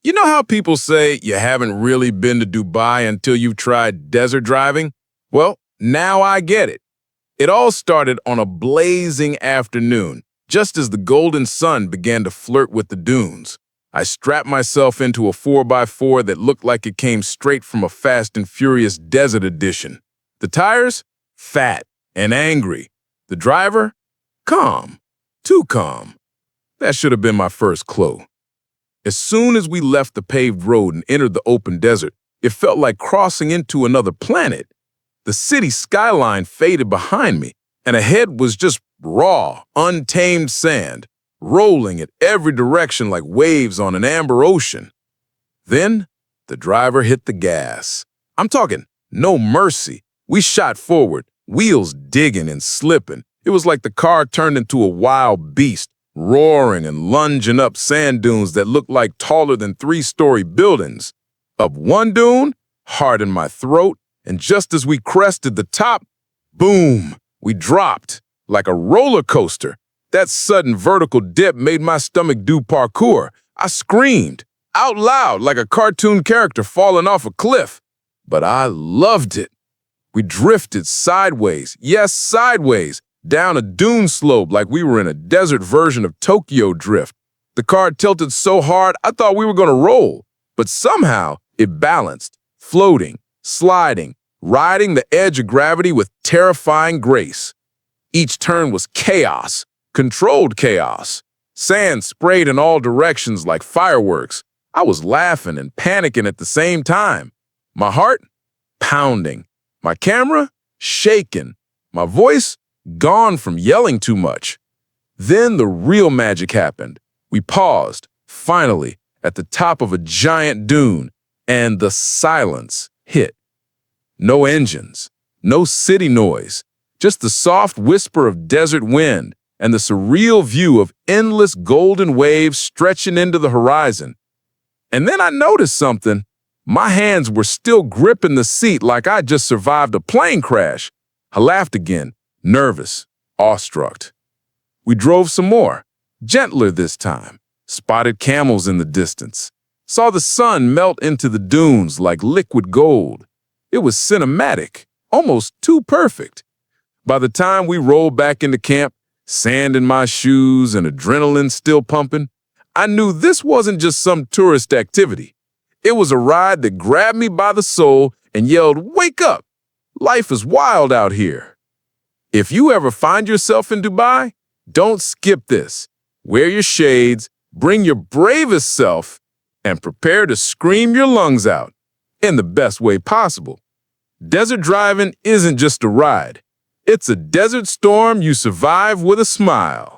You know how people say you haven't really been to Dubai until you've tried desert driving? Well, now I get it. It all started on a blazing afternoon, just as the golden sun began to flirt with the dunes. I strapped myself into a 4x4 that looked like it came straight from a Fast and Furious desert edition. The tires? Fat and angry. The driver? Calm. Too calm. That should have been my first clue. As soon as we left the paved road and entered the open desert, it felt like crossing into another planet. The city skyline faded behind me, and ahead was just raw, untamed sand, rolling at every direction like waves on an amber ocean. Then, the driver hit the gas. I'm talking no mercy. We shot forward, wheels digging and slipping. It was like the car turned into a wild beast, roaring and lunging up sand dunes that looked like taller than 3-story buildings. Up one dune, hard in my throat, and just as we crested the top, boom, we dropped like a roller coaster. That sudden vertical dip made my stomach do parkour. I screamed out loud like a cartoon character falling off a cliff. But I loved it. We drifted sideways, yes, sideways, down a dune slope like we were in a desert version of Tokyo Drift. The car tilted so hard I thought we were going to roll, but somehow it balanced, floating, sliding, riding the edge of gravity with terrifying grace. Each turn was chaos, controlled chaos. Sand sprayed in all directions like fireworks. I was laughing and panicking at the same time. My heart pounding. My camera shaking. My voice gone from yelling too much. Then the real magic happened. We paused, finally, at the top of a giant dune, and the silence hit. No engines, no city noise, just the soft whisper of desert wind and the surreal view of endless golden waves stretching into the horizon. And then I noticed something. My hands were still gripping the seat like I'd just survived a plane crash. I laughed again, nervous, awestruck. We drove some more, gentler this time, spotted camels in the distance, saw the sun melt into the dunes like liquid gold. It was cinematic, almost too perfect. By the time we rolled back into camp, sand in my shoes and adrenaline still pumping, I knew this wasn't just some tourist activity. It was a ride that grabbed me by the soul and yelled, "Wake up! Life is wild out here." If you ever find yourself in Dubai, don't skip this. Wear your shades, bring your bravest self, and prepare to scream your lungs out in the best way possible. Desert driving isn't just a ride. It's a desert storm you survive with a smile.